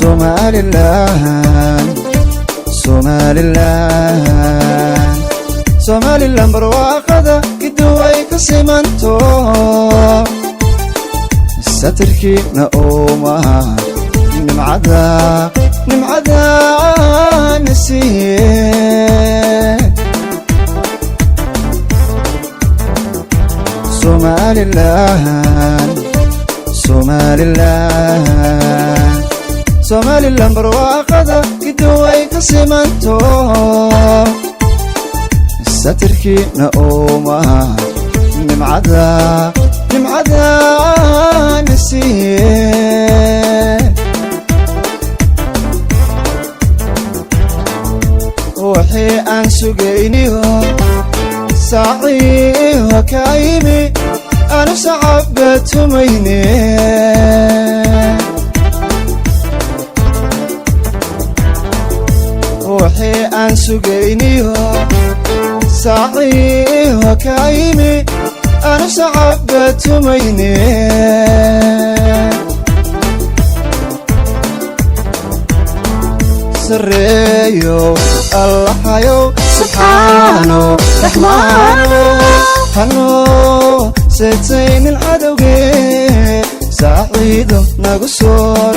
Somaliland Somaliland Somaliland barwaaqada giduway ka simanto satirkiina oomaha nimcada nasiye Somaliland Somaliland Somaliland barwaaqada giduway ka simanto satirkiina oomaha nimcada nasiye wixii aan sugayniyo saaciiho ka yimi aanu sacabka tumayne wixii aan sugayniyo saaciiho ka yimi aanu sacabka tumayne sareeyo allahayo subxaano raxmaano hano setaynin cadowge saaciido nagu soor